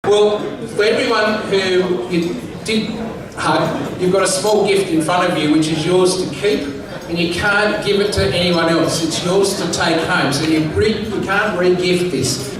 Well, for everyone who you did hug, you've got a small gift in front of you which is yours to keep, and you can't give it to anyone else. It's yours to take home, so you can't re-gift this.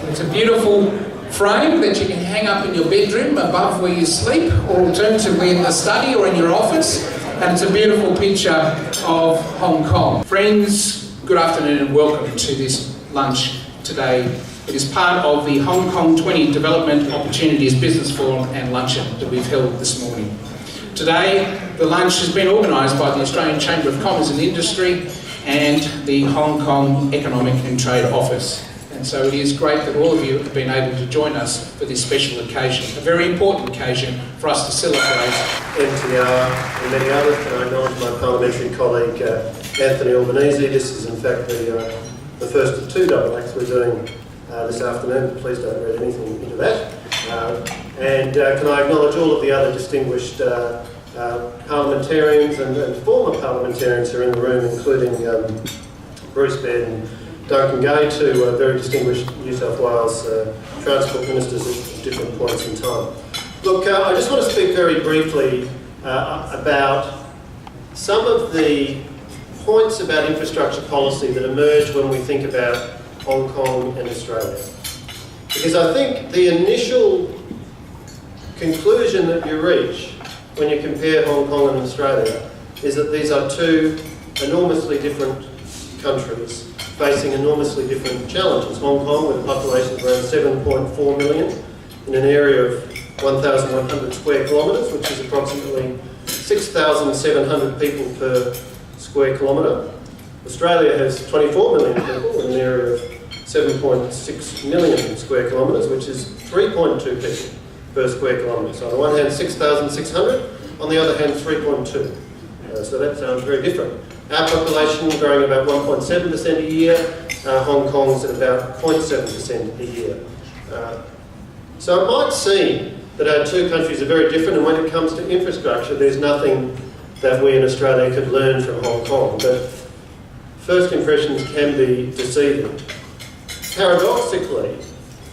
It's a beautiful frame that you can hang up in your bedroom above where you sleep, or alternatively in the study or in your office. And it's a beautiful picture of Hong Kong. Friends, good afternoon and welcome to this lunch today. It is part of the Hong Kong 20 Development Opportunities Business Forum and Luncheon that we've held this morning. Today, the lunch has been organised by the Australian Chamber of Commerce and Industry and the Hong Kong Economic and Trade Office. And so it is great that all of you have been able to join us for this special occasion, a very important occasion for us to celebrate MTR and many others. Can I acknowledge my parliamentary colleague Anthony Albanese. This is in fact the first of two double acts we're doing this afternoon. Please don't read anything into that. And can I acknowledge all of the other distinguished parliamentarians and former parliamentarians who are in the room, including Bruce Baird and Duncan Gay, two very distinguished New South Wales transport ministers at different points in time. Look, I just want to speak very briefly about some of the points about infrastructure policy that emerge when we think about Hong Kong and Australia. Because I think the initial conclusion that you reach when you compare Hong Kong and Australia is that these are two enormously different countries facing enormously different challenges. Hong Kong, with a population of around 7.4 million in an area of 1,100 square kilometres, which is approximately 6,700 people per square kilometre. Australia has 24 million people in an area of 7.6 million square kilometres, which is 3.2 people per square kilometre. So on the one hand 6,600, on the other hand 3.2. So that sounds very different. Our population growing about 1.7% a year, Hong Kong's at about 0.7% a year. So it might seem that our two countries are very different, and when it comes to infrastructure there's nothing that we in Australia could learn from Hong Kong, but first impressions can be deceiving. Paradoxically,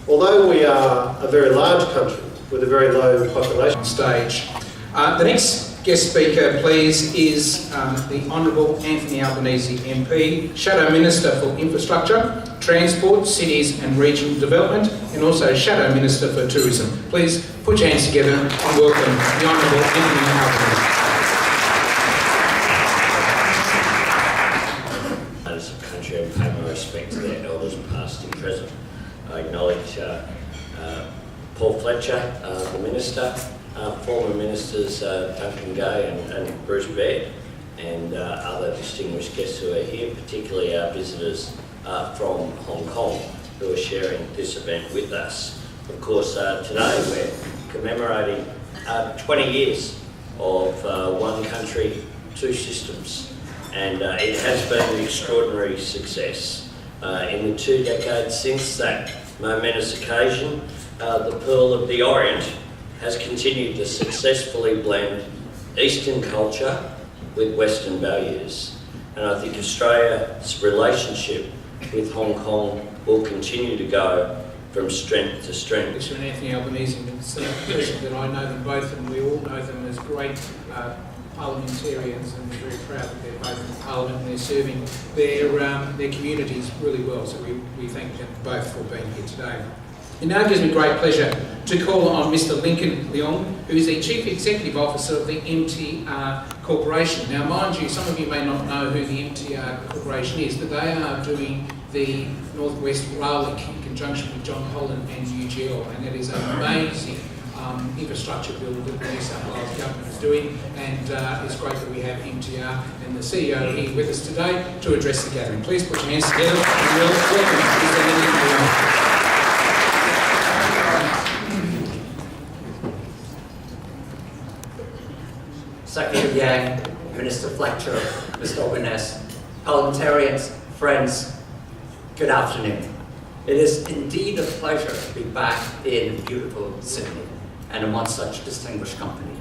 although we are a very large country with a very low population stage, the next guest speaker, please, is the Honourable Anthony Albanese MP, Shadow Minister for Infrastructure, Transport, Cities and Regional Development, and also Shadow Minister for Tourism. Please put your hands together and welcome the Honourable Anthony Albanese. As a country, I pay my respect to their elders, past and present. I acknowledge Paul Fletcher, the Minister, former Ministers Duncan Gay and Bruce Baird, and other distinguished guests who are here, particularly our visitors from Hong Kong who are sharing this event with us. Of course, today we're commemorating 20 years of one country, two systems, and it has been an extraordinary success. In the 2 decades since that momentous occasion, the Pearl of the Orient has continued to successfully blend Eastern culture with Western values. And I think Australia's relationship with Hong Kong will continue to go from strength to strength. Mr. Anthony Albanese, it's a pleasure that I know them both, and we all know them as great parliamentarians, and we're very proud that they're both in Parliament and they're serving their communities really well. So we thank them both for being here today. It now gives me great pleasure to call on Mr. Lincoln Leong, who is the Chief Executive Officer of the MTR Corporation. Now, mind you, some of you may not know who the MTR Corporation is, but they are doing the North West Rail Link in conjunction with John Holland and UGL, and it is an amazing infrastructure build that the New South Wales Government is doing, and it's great that we have MTR and the CEO here with us today to address the gathering. Please put your hands together and welcome Mr. Lincoln Leong. Secretary Yang, Minister Fletcher, Mr. Albanese, parliamentarians, friends, good afternoon. It is indeed a pleasure to be back in beautiful Sydney and amongst such distinguished company.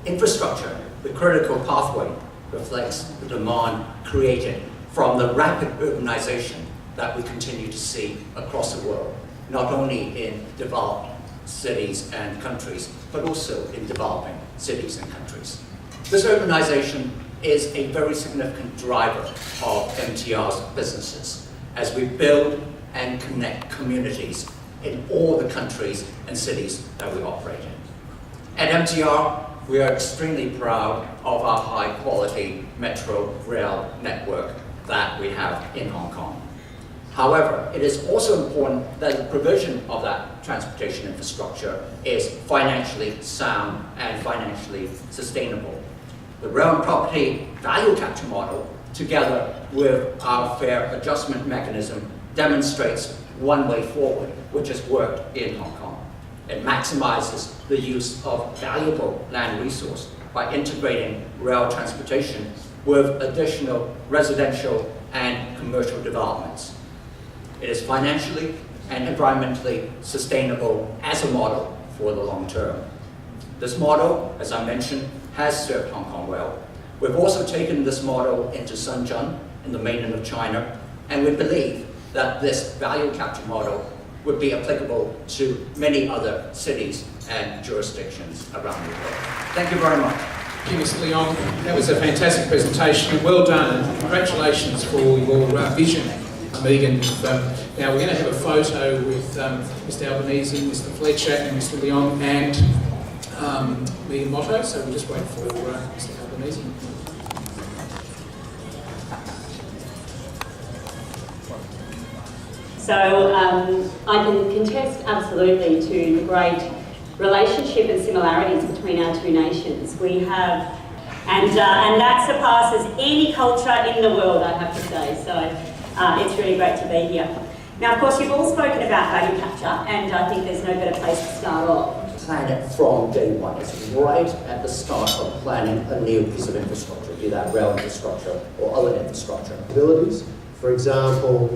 Infrastructure, the critical pathway, reflects the demand created from the rapid urbanization that we continue to see across the world, not only in developed cities and countries, but also in developing cities and countries. This urbanization is a very significant driver of MTR's businesses as we build and connect communities in all the countries and cities that we operate in. At MTR, we are extremely proud of our high-quality metro rail network that we have in Hong Kong. However, it is also important that the provision of that transportation infrastructure is financially sound and financially sustainable. The rail and property value capture model, together with our fare adjustment mechanism, demonstrates one way forward, which has worked in Hong Kong. It maximizes the use of valuable land resource by integrating rail transportation with additional residential and commercial developments. It is financially and environmentally sustainable as a model for the long term. This model, as I mentioned, has served Hong Kong well. We've also taken this model into Shenzhen in the mainland of China, and we believe that this value capture model would be applicable to many other cities and jurisdictions around the world. Thank you very much. Thank you, Mr. Leong. That was a fantastic presentation, and well done, and congratulations for your vision, Megan. Now we're going to have a photo with Mr. Albanese, Mr. Fletcher, and Mr. Leong, and Megan Motto, so we'll just wait for Mr. Albanese. So I can contest absolutely to the great relationship and similarities between our two nations. We have, and that surpasses any culture in the world, I have to say. So it's really great to be here. Now, of course, you've all spoken about value capture, and I think there's no better place to start off. Plan it from day one. It's right at the start of planning a new piece of infrastructure, be that rail infrastructure or other infrastructure. Abilities. For example,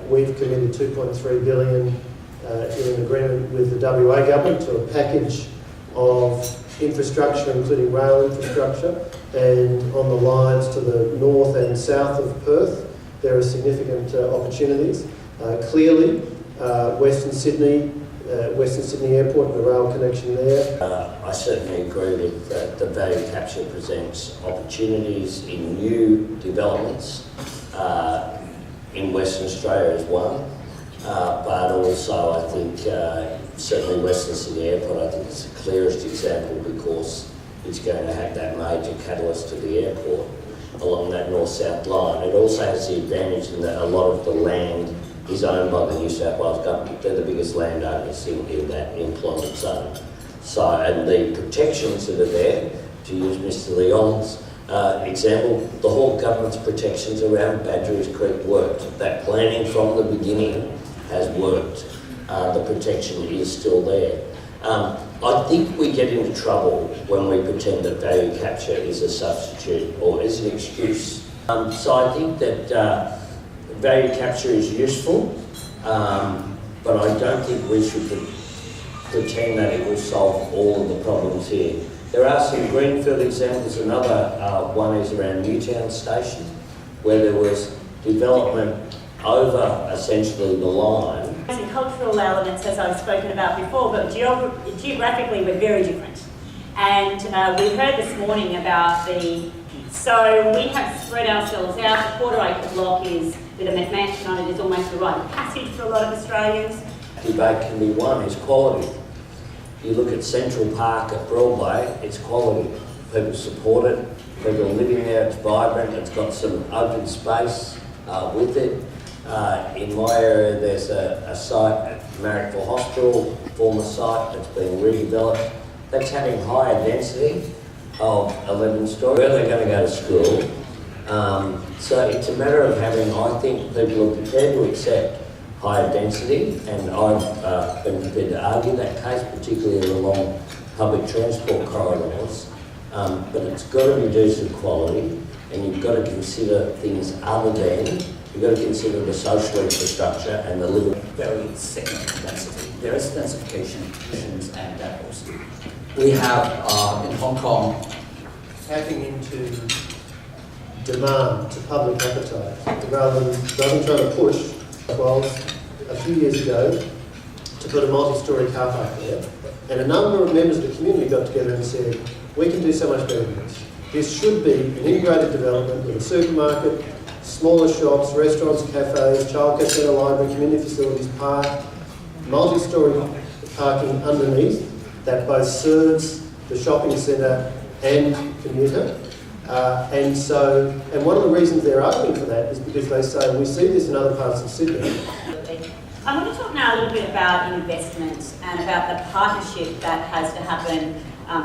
we've committed $2.3 billion in an agreement with the WA government to a package of infrastructure, including rail infrastructure, and on the lines to the north and south of Perth, there are significant opportunities. Clearly, Western Sydney Airport and the rail connection there. I certainly agree with that. The value capture presents opportunities in new developments. In Western Australia is one, but also I think certainly Western Sydney Airport, I think it's the clearest example because it's going to have that major catalyst to the airport along that north-south line. It also has the advantage in that a lot of the land is owned by the New South Wales government. They're the biggest landowners in that employment zone. So, and the protections that are there, to use Mr. Leong's example, the whole government's protections around Badgerys Creek worked. That planning from the beginning has worked. The protection is still there. I think we get into trouble when we pretend that value capture is a substitute or is an excuse. So I think that value capture is useful, but I don't think we should pretend that it will solve all of the problems here. There are some greenfield examples. Another one is around Newtown Station, where there was development over essentially the line. Some cultural elements, as I've spoken about before, but geographically we're very different. And we heard this morning about so we have spread ourselves out. The quarter-acre block is, with a McMansion on it, is almost a rite of passage for a lot of Australians. Debate can be one, is quality. You look at Central Park at Broadway, it's quality. People support it, people are living there, it's vibrant, it's got some open space with it. In my area there's a site at Marrickville Hospital, former site that's being redeveloped. That's having higher density of 11 stories. Where they're going to go to school. So it's a matter of having, I think people are prepared to accept higher density, and I've been prepared to argue that case, particularly along public transport corridors. But it's got to be decent quality, and you've got to consider things other than, you've got to consider the social infrastructure and the living. Very significant density. There is densification and depots. We have in Hong Kong Tapping into demand, to public appetite, rather than trying to push. Well, a few years ago, to put a multi-storey car park there, and a number of members of the community got together and said, we can do so much better than this. This should be an integrated development with a supermarket, smaller shops, restaurants, cafes, childcare centre, library, community facilities, park, multi-storey parking underneath that both serves the shopping centre and commuter. And one of the reasons they're arguing for that is because they say we see this in other parts of Sydney. I want to talk now a little bit about investment and about the partnership that has to happen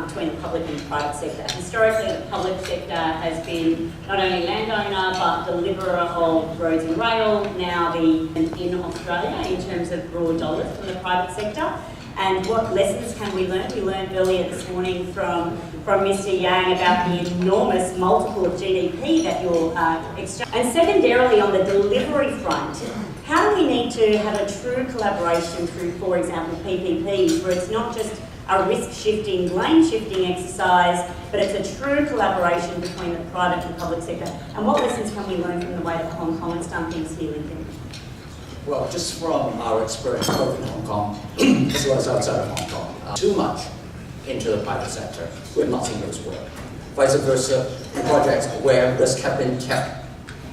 between the public and the private sector. Historically, the public sector has been not only landowner but deliverer of roads and rail, now in Australia in terms of raw dollars from the private sector. And what lessons can we learn? We learned earlier this morning from Mr. Yang about the enormous multiple of GDP that you're exchanging. And secondarily, on the delivery front, how do we need to have a true collaboration through, for example, PPPs, where it's not just a risk-shifting, blame-shifting exercise, but it's a true collaboration between the private and public sector? And what lessons can we learn from the way that Hong Kong has done things here, Lincoln? Well, just from our experience both in Hong Kong as well as outside of Hong Kong, too much into the private sector, we're not seeing those work. Vice versa, projects where risk have been kept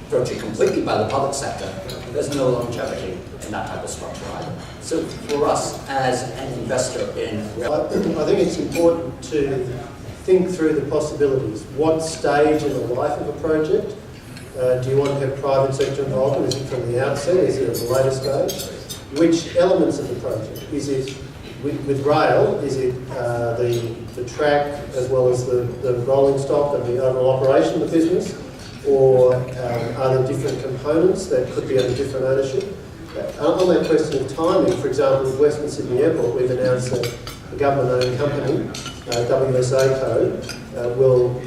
virtually completely by the public sector, there's no longevity in that type of structure either. So for us as an investor in I think it's important to think through the possibilities. What stage in the life of a project do you want to have private sector involvement? Is it from the outset? Is it at the later stage? Which elements of the project? Is it with rail? Is it the track as well as the rolling stock and the overall operation of the business? Or are there different components that could be under different ownership? On that question of timing, for example, with Western Sydney Airport, we've announced that the government-owned company, WSA Co, will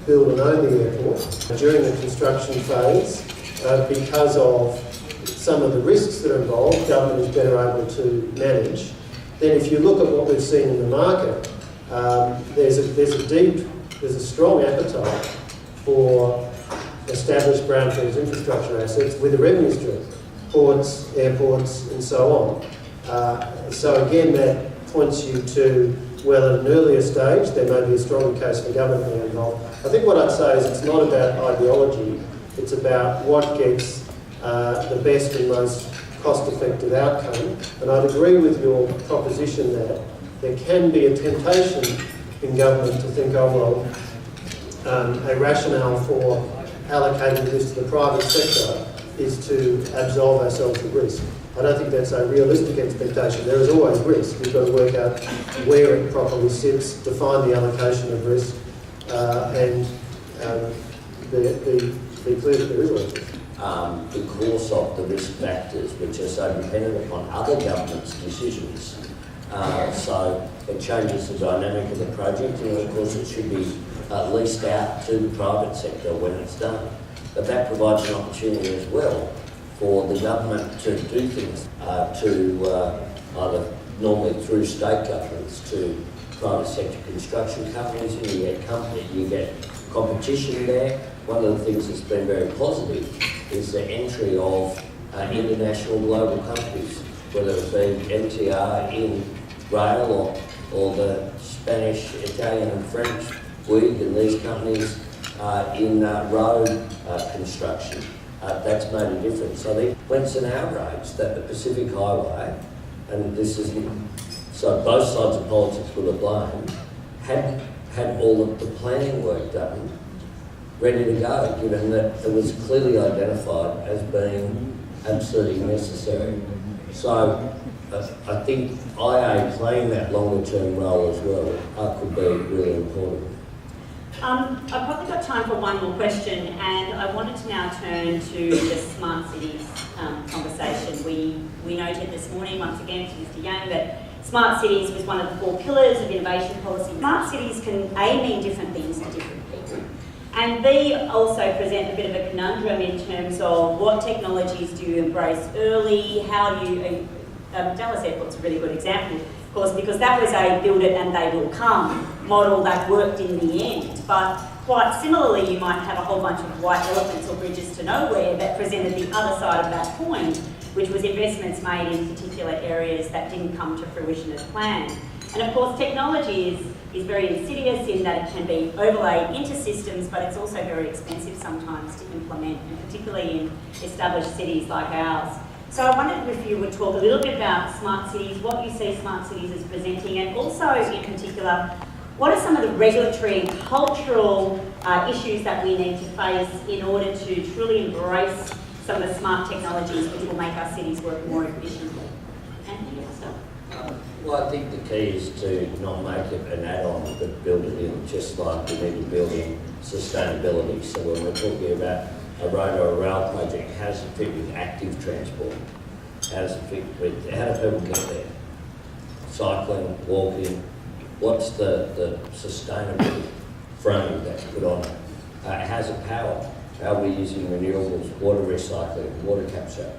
build and own the airport during the construction phase. Because of some of the risks that are involved, government is better able to manage. Then if you look at what we've seen in the market, there's a strong appetite for established brownfields infrastructure assets with a revenue stream, ports, airports, and so on. So again, that points you to, well, at an earlier stage, there may be a stronger case for government being involved. I think what I'd say is it's not about ideology, it's about what gets the best and most cost-effective outcome. And I'd agree with your proposition that there can be a temptation in government to think, oh, well, a rationale for allocating this to the private sector is to absolve ourselves of risk. I don't think that's a realistic expectation. There is always risk. We've got to work out where it properly sits, define the allocation of risk, and be clear that there is always risk. Because of the risk factors which are so dependent upon other governments' decisions. So it changes the dynamic of the project, and of course it should be leased out to the private sector when it's done. But that provides an opportunity as well for the government to do things either normally through state governments to private sector construction companies, and you get competition there. One of the things that's been very positive is the entry of international global companies, whether it be MTR in rail or the Spanish, Italian and French WIG and these companies in road construction. That's made a difference. So it's an outrage that the Pacific Highway, and this is, so both sides of politics will have blamed, had all of the planning work done, ready to go, given that it was clearly identified as being absolutely necessary. So I think IA playing that longer term role as well could be really important. I've probably got time for one more question, and I wanted to now turn to the smart cities conversation. We noted this morning, once again, to Mr. Yang, that smart cities was one of the 4 pillars of innovation policy. Smart cities can A, mean different things to different people, and B, also present a bit of a conundrum in terms of what technologies do you embrace early, how do you... Dallas Airport's a really good example, of course, because that was a build it and they will come model that worked in the end. But quite similarly, you might have a whole bunch of white elephants or bridges to nowhere that presented the other side of that coin. which was investments made in particular areas that didn't come to fruition as planned. And of course, technology is very insidious in that it can be overlaid into systems, but it's also very expensive sometimes to implement, and particularly in established cities like ours. So I wondered if you would talk a little bit about smart cities, what you see smart cities as presenting, and also in particular, what are some of the regulatory and cultural issues that we need to face in order to truly embrace some of the smart technologies which will make our cities work more efficiently? Anthony, you'll start. Well, I think the key is to not make it an add-on, but build it in, just like we need to build in sustainability. So when we're talking about a road or a rail project, how does it fit with active transport? How does it fit with, how do people get there? Cycling, walking, what's the sustainable frame that's put on it? How's it powered? How are we using renewables, water recycling, water capture?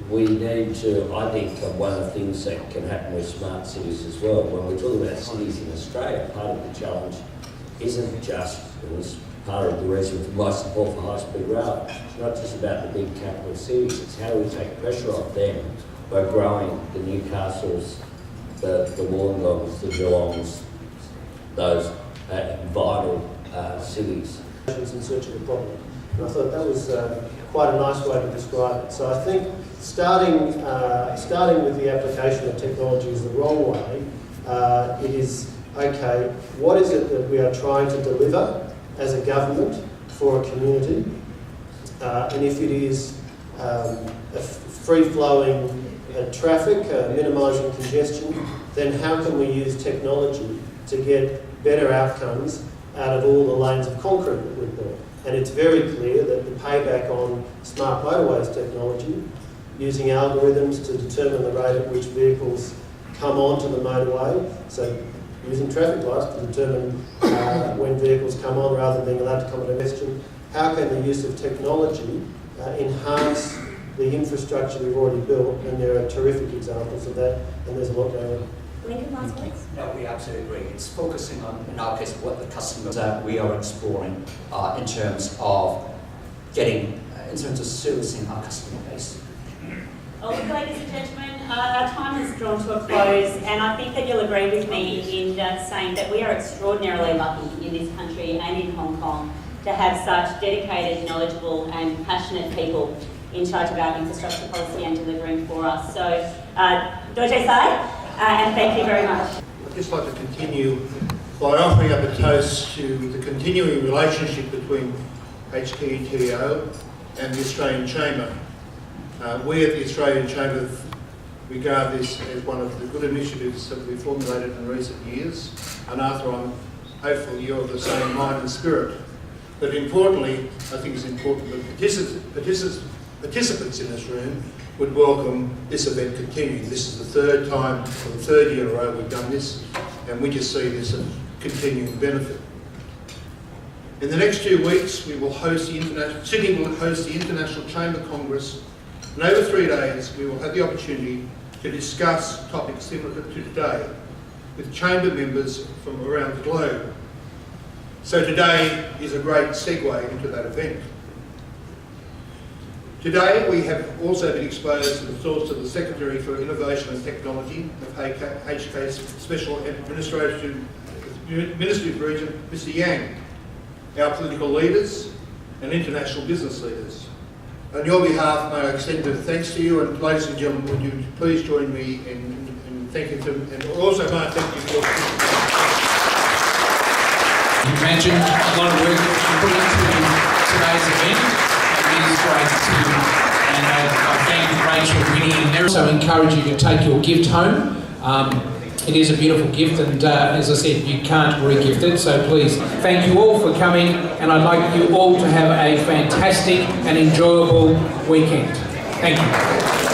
We need to, I think, one of the things that can happen with smart cities as well, when we're talking about cities in Australia, part of the challenge isn't just, and this is part of the reason for my support for high-speed rail, it's not just about the big capital cities, it's how do we take pressure off them by growing the Newcastles, the Wollongongs, the Geelongs, those vital cities. In search of a problem. And I thought that was quite a nice way to describe it. So I think starting with the application of technology is the wrong way. It is, okay, what is it that we are trying to deliver as a government for a community? And if it is a free-flowing traffic, minimising congestion, then how can we use technology to get better outcomes out of all the lanes of concrete that we've built? And it's very clear that the payback on smart motorways technology, using algorithms to determine the rate at which vehicles come onto the motorway, so using traffic lights to determine when vehicles come on rather than being allowed to come at a question, how can the use of technology enhance the infrastructure we've already built? And there are terrific examples of that, and there's a lot going on. Lincoln, last words? No, we absolutely agree. It's focusing on, in our case, what the customers that we are exploring in terms of getting, in terms of servicing our customer base. Well, look, ladies and gentlemen, our time is drawn to a close, and I think that you'll agree with me in saying that we are extraordinarily lucky in this country and in Hong Kong to have such dedicated, knowledgeable and passionate people in charge of our infrastructure policy and delivering for us. So, Doje Sai, and thank you very much. I'd just like to continue by offering up a toast to the continuing relationship between HKETO and the Australian Chamber. We at the Australian Chamber regard this as one of the good initiatives that we've formulated in recent years, and Arthur, I'm hopeful you're of the same mind and spirit. But importantly, I think it's important that participants in this room would welcome this event continuing. This is the third time, or the third year in a row we've done this, and we just see this as a continuing benefit. In the next 2 weeks, Sydney will host the International Chamber Congress, and over 3 days we will have the opportunity to discuss topics similar to today with Chamber members from around the globe. So today is a great segue into that event. Today we have also been exposed to the thoughts of the Secretary for Innovation and Technology of HK's Special Administrative Region, Mr. Yang, our political leaders and international business leaders. On your behalf, may I extend a thanks to you, and ladies and gentlemen, would you please join me in thanking them, and also may I thank you for You imagine a lot of work that you put into today's event. It is great to see you. And I thank Rachel, Winnie, and I also encourage you to take your gift home. It is a beautiful gift, and as I said, you can't re-gift it, so please thank you all for coming, and I'd like you all to have a fantastic and enjoyable weekend. Thank you.